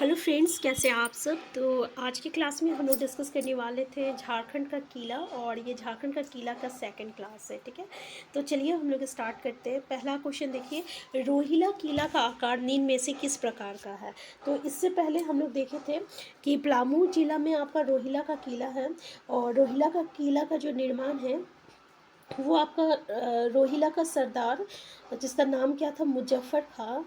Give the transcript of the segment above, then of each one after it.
Hello friends, कैसे हैं आप सब। तो आज की क्लास में हम लोग डिस्कस करने वाले थे झारखंड का किला, और ये झारखंड का किला का सेकंड क्लास है। ठीक है, तो चलिए हम लोग स्टार्ट करते हैं। पहला क्वेश्चन देखिए, रोहिला किला का आकार निम्न में से किस प्रकार का है। तो इससे पहले हम लोग देखे थे कि पलामू जिला में आपका रोहिला का किला है, और रोहिला का किला का जो निर्माण है वो आपका रोहिला का सरदार, जिसका नाम क्या था, मुजफ्फर खां।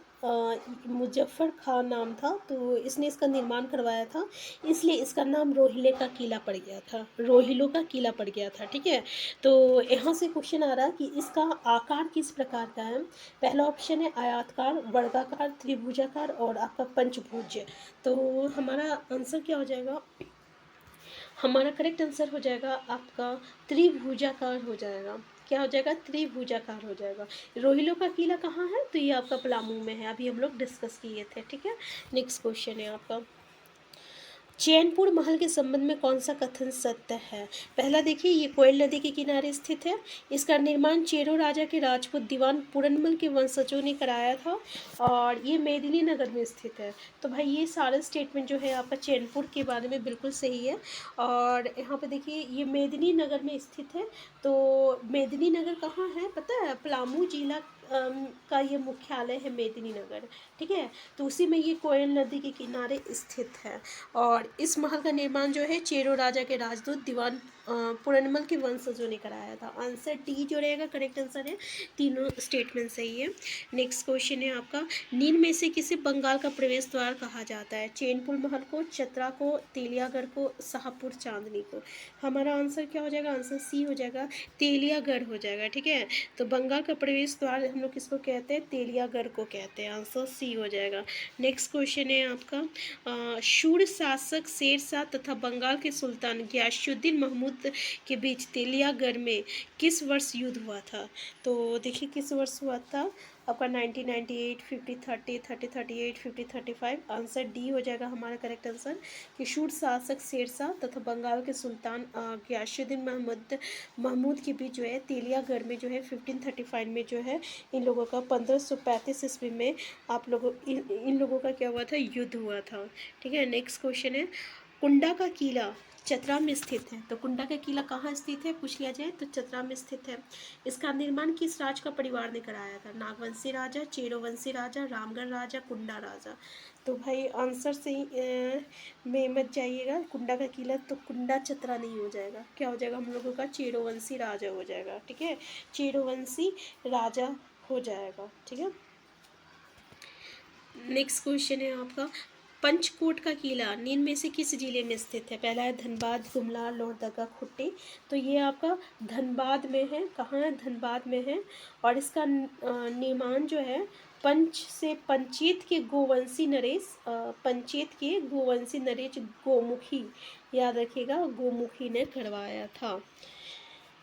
मुजफ्फर खां नाम था, तो इसने इसका निर्माण करवाया था, इसलिए इसका नाम रोहिले का किला पड़ गया था, रोहिलो का किला पड़ गया था। ठीक है, तो यहाँ से क्वेश्चन आ रहा है कि इसका आकार किस प्रकार का है। पहला ऑप्शन है आयताकार, वर्गाकार, त्रिभुजाकार और आपका पंचभुज। तो हमारा आंसर क्या हो जाएगा, हमारा करेक्ट आंसर हो जाएगा आपका त्रिभुजाकार हो जाएगा। क्या हो जाएगा, त्रिभुजाकार हो जाएगा। रोहिलो का किला कहाँ है, तो ये आपका पलामू में है, अभी हम लोग डिस्कस किए थे। ठीक है, नेक्स्ट क्वेश्चन है आपका, चैनपुर महल के संबंध में कौन सा कथन सत्य है। पहला देखिए, ये कोयल नदी के किनारे स्थित है, इसका निर्माण चेरो राजा के राजपूत दीवान पूरनमल के वंशजों ने कराया था, और ये मेदिनी नगर में स्थित है। तो भाई ये सारे स्टेटमेंट जो है आपका चैनपुर के बारे में बिल्कुल सही है। और यहाँ पे देखिए, ये मेदिनी नगर में स्थित है। तो मेदिनी नगर कहाँ है पता है, पलामू जिला का ये मुख्यालय है मेदिनी नगर। ठीक है, तो उसी में ये कोयल नदी के किनारे स्थित है, और इस महल का निर्माण जो है चेरो राजा के राजदूत दीवान पूरनमल के वंशजों ने कराया था। आंसर डी जो रहेगा करेक्ट आंसर है, तीनों स्टेटमेंट सही है। नेक्स्ट क्वेश्चन है आपका, निम्न में से किसे बंगाल का प्रवेश द्वार कहा जाता है। चैनपुर महल को, चतरा को, तेलियागढ़ को, शाहपुर चांदनी को। हमारा आंसर क्या हो जाएगा, आंसर सी हो जाएगा, तेलियागढ़ हो जाएगा। ठीक है, तो बंगाल का प्रवेश द्वार हम लोग किसको कहते हैं, तेलियागढ़ को कहते हैं। आंसर सी हो जाएगा। नेक्स्ट क्वेश्चन है आपका, शूर शासक शेरशाह तथा बंगाल के सुल्तान गियासुद्दीन महमूद के बीच तेलियागढ़ में किस वर्ष युद्ध हुआ था। तो देखिए किस वर्ष हुआ था आपका, 1998, 50, 30, 30, 38, 50, 35। आंसर डी हो जाएगा हमारा करेक्ट आंसर, कि शूर शासक शेरशाह तथा बंगाल के सुल्तान गियासुद्दीन महमूद के बीच जो है तेलियागढ़ में जो है 1535 में जो है इन लोगों का 1535 ईस्वी में आप लोगों इन लोगों का क्या हुआ था, युद्ध हुआ था। ठीक है, नेक्स्ट क्वेश्चन है, कुंडा का किला चतरा में स्थित है। तो कुंडा का किला कहाँ स्थित है पूछ लिया जाए तो चतरा में स्थित है। इसका निर्माण किस राज का परिवार ने कराया था। नागवंशी राजा, चेरोवंशी राजा, रामगढ़ राजा, कुंडा राजा। तो भाई आंसर से में मत जाइएगा, कुंडा का किला तो कुंडा चतरा नहीं हो जाएगा, क्या हो जाएगा हम लोगों का, चेरोवंशी राजा हो जाएगा। ठीक है, चेरोवंशी राजा हो जाएगा। ठीक है, नेक्स्ट क्वेश्चन है आपका, पंचकोट का किला निम्न में से किस जिले में स्थित है। पहला है धनबाद, गुमला, लोहरदगा, खुट्टी। तो ये आपका धनबाद में है, कहाँ है, धनबाद में है। और इसका निर्माण जो है पंचेत के गोवंशी नरेश, गोमुखी, याद रखिएगा, गोमुखी ने करवाया था।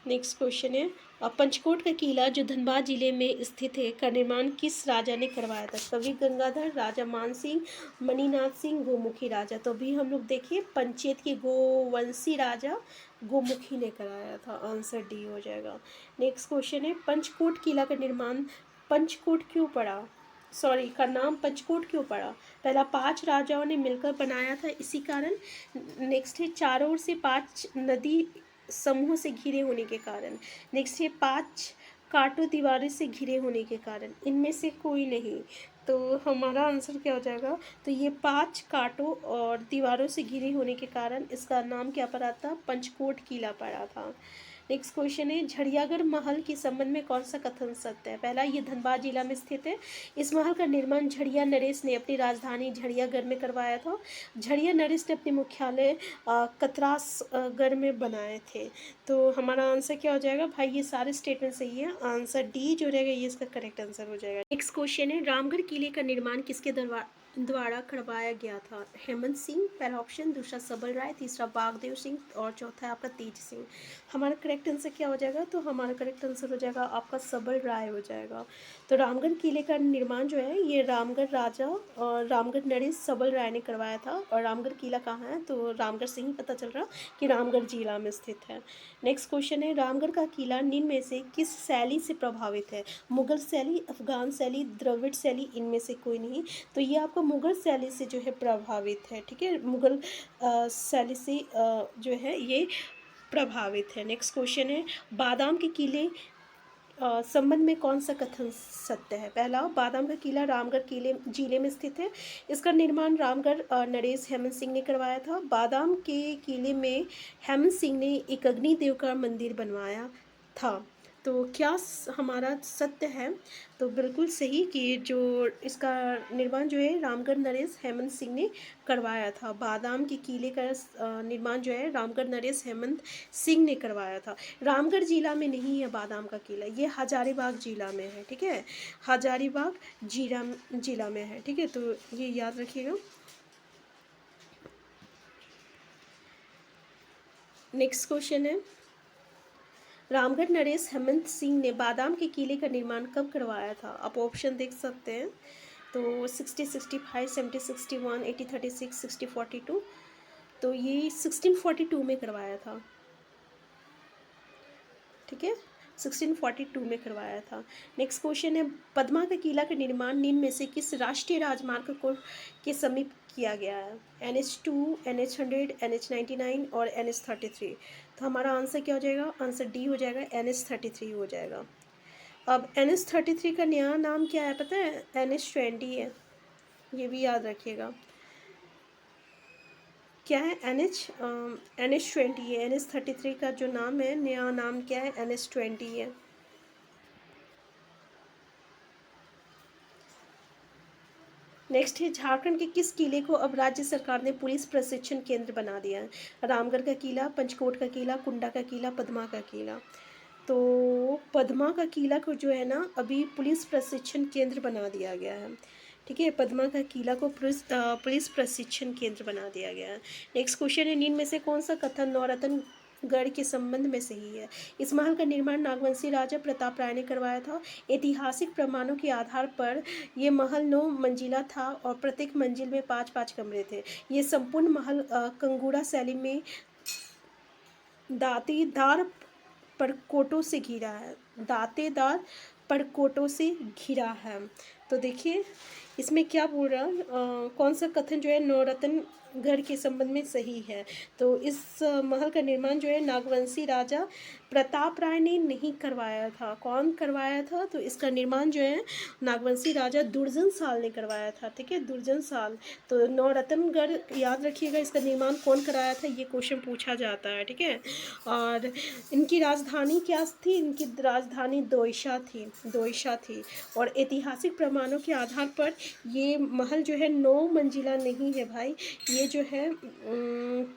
नेक्स्ट क्वेश्चन है, पंचकोट का किला जो धनबाद जिले में स्थित है का निर्माण किस राजा ने करवाया था। कवि गंगाधर, राजा मान सिंह, मणिनाथ सिंह, गोमुखी राजा। तो अभी हम लोग देखिए पंचेत के गोवंशी राजा गोमुखी ने कराया था। आंसर डी हो जाएगा। नेक्स्ट क्वेश्चन है, पंचकोट किला का निर्माण पंचकोट क्यों पड़ा, सॉरी का नाम पंचकोट क्यों पड़ा। पहला 5 राजाओं ने मिलकर बनाया था, इसी कारण। नेक्स्ट है, चारों ओर से 5 नदी समूह से घिरे होने के कारण। नेक्स्ट है, 5 कांटों दीवारों से घिरे होने के कारण। इनमें से कोई नहीं, तो हमारा आंसर क्या हो जाएगा, तो ये 5 कांटों और दीवारों से घिरे होने के कारण इसका नाम क्या पड़ा था, पंचकोट किला पड़ा था। नेक्स्ट क्वेश्चन है, झड़ियागढ़ महल के संबंध में कौन सा कथन सत्य है। पहला, ये धनबाद जिला में स्थित है। इस महल का निर्माण झड़िया नरेश ने अपनी राजधानी झड़ियागढ़ में करवाया था। झड़िया नरेश ने अपने मुख्यालय कतरासगढ़ में बनाए थे। तो हमारा आंसर क्या हो जाएगा भाई, ये सारे स्टेटमेंट सही है। आंसर डी जो रहेगा ये इसका करेक्ट आंसर हो जाएगा। नेक्स्ट क्वेश्चन है, रामगढ़ किले का निर्माण किसके द्वारा करवाया गया था। हेमंत सिंह पहला ऑप्शन, दूसरा सबल राय, तीसरा बागदेव सिंह और चौथा है आपका तेज सिंह। हमारा करेक्ट आंसर क्या हो जाएगा, तो हमारा करेक्ट आंसर हो जाएगा आपका सबल राय हो जाएगा। तो रामगढ़ किले का निर्माण जो है ये रामगढ़ राजा और रामगढ़ नरेश सबल राय ने करवाया था। और रामगढ़ किला कहाँ है, तो रामगढ़ से ही पता चल रहा कि रामगढ़ जिला में स्थित है। नेक्स्ट क्वेश्चन है, रामगढ़ का किला निम्न में से किस शैली से प्रभावित है। मुगल शैली, अफगान शैली, द्रविड़ शैली, इनमें से कोई नहीं। तो ये आपको आपका मुग़ल शैली से जो है प्रभावित है, ठीक है, मुग़ल शैली से जो है ये प्रभावित है। नेक्स्ट क्वेश्चन है, बादाम के किले संबंध में कौन सा कथन सत्य है? पहला, बादाम का किला रामगढ़ किले जिले में स्थित है। इसका निर्माण रामगढ़ नरेश हेमंत सिंह ने करवाया था। बादाम के किले में हेमंत सिंह ने एक अग्निदेव का मंदिर बनवाया था। तो क्या हमारा सत्य है? तो बिल्कुल सही कि जो इसका निर्माण जो है रामगढ़ नरेश हेमंत सिंह ने करवाया था। बादाम के किले का निर्माण जो है रामगढ़ नरेश हेमंत सिंह ने करवाया था। रामगढ़ जिला में नहीं है बादाम का किला, ये हजारीबाग जिला में है, ठीक है, हजारीबाग जिला में है, ठीक है, तो ये याद रखिएगा। नेक्स्ट क्वेश्चन है, रामगढ़ नरेश हेमंत सिंह ने बादाम के किले का निर्माण कब करवाया था? आप ऑप्शन देख सकते हैं। तो 60, 65, 70, 61, 80, 36, 60, 42। तो ये 1642 में करवाया था, ठीक है, 1642 में करवाया था। नेक्स्ट क्वेश्चन है, पद्मा का किला का निर्माण निम्न में से किस राष्ट्रीय राजमार्ग को के समीप किया गया है? NH2, NH100, NH99 और NH33। तो हमारा आंसर क्या हो जाएगा? आंसर डी हो जाएगा, NH33 हो जाएगा। अब NH33 का नया नाम क्या है पता है? NH20 है, ये भी याद रखिएगा। क्या है? NH20 है। NH33 का जो नाम है, नया नाम क्या है? NH20 है। नेक्स्ट है, झारखंड के किस किले को अब राज्य सरकार ने पुलिस प्रशिक्षण केंद्र बना दिया है? रामगढ़ का किला, पंचकोट का किला, कुंडा का किला, पद्मा का किला। तो पद्मा का किला को जो है ना अभी पुलिस प्रशिक्षण केंद्र बना दिया गया है, ठीक है, पद्मा का किला को पुलिस प्रशिक्षण केंद्र बना दिया गया है। नेक्स्ट क्वेश्चन है, निम्न में से कौन सा कथन नौरत्न गढ़ के संबंध में सही है? इस महल का निर्माण नागवंशी राजा प्रताप राय ने करवाया था। ऐतिहासिक प्रमाणों के आधार पर ये महल 9 मंजिला था और प्रत्येक मंजिल में 5-5 कमरे थे। ये संपूर्ण महल कंगूड़ा शैली में दांतेदार परकोटों से घिरा है, दांतेदार परकोटों से घिरा है। तो देखिए इसमें क्या बोल रहा है, कौन सा कथन जो है नौरत्न गढ़ के संबंध में सही है? तो इस महल का निर्माण जो है नागवंशी राजा प्रताप राय ने नहीं करवाया था। कौन करवाया था? तो इसका निर्माण जो है नागवंशी राजा दुर्जन साल ने करवाया था, ठीक है, दुर्जन साल। तो नौरत्नगढ़ याद रखिएगा, इसका निर्माण कौन कराया था, ये क्वेश्चन पूछा जाता है, ठीक है। और इनकी राजधानी क्या थी? इनकी राजधानी दोइशा थी। और ऐतिहासिक प्रमाणों के आधार पर ये महल जो है 9 मंजिला नहीं है भाई, ये जो है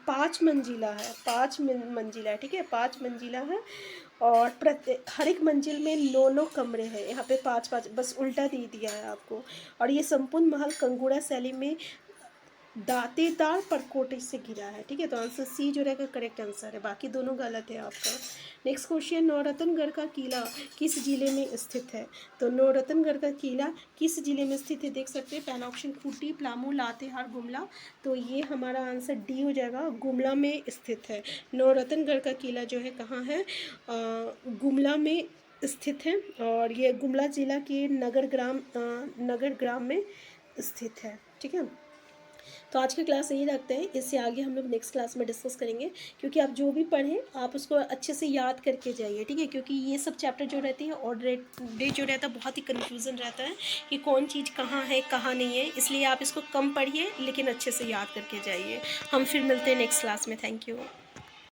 5 मंजिला है, 5 मंजिला है, ठीक है, 5 मंजिला है। और प्रत्येक हर एक मंजिल में 9 कमरे हैं, यहाँ पे 5-5 बस उल्टा दे दिया है आपको। और ये संपूर्ण महल कंगूड़ा शैली में दांतेदार परकोटे से घिरा है, ठीक है, तो आंसर सी जो रहेगा करेक्ट आंसर है, बाकी दोनों गलत है आपका। नेक्स्ट क्वेश्चन, नौरत्नगढ़ का किला किस जिले में स्थित है? तो नौरत्नगढ़ का किला किस जिले में स्थित है देख सकते हैं। पहला ऑप्शन खूंटी, पलामू, लातेहार, गुमला। तो ये हमारा आंसर डी हो जाएगा, गुमला में स्थित है। नौरत्नगढ़ का किला जो है कहाँ है? गुमला में स्थित है और ये गुमला जिला के नगर ग्राम में स्थित है, ठीक है। तो आज की क्लास यही रखते हैं, इससे आगे हम लोग नेक्स्ट क्लास में डिस्कस करेंगे, क्योंकि आप जो भी पढ़ें आप उसको अच्छे से याद करके जाइए, ठीक है, क्योंकि ये सब चैप्टर जो रहती है ऑलरेडी जो रहता है बहुत ही कन्फ्यूज़न रहता है कि कौन चीज़ कहाँ है कहाँ नहीं है, इसलिए आप इसको कम पढ़िए लेकिन अच्छे से याद करके जाइए। हम फिर मिलते हैं नेक्स्ट क्लास में। Thank you.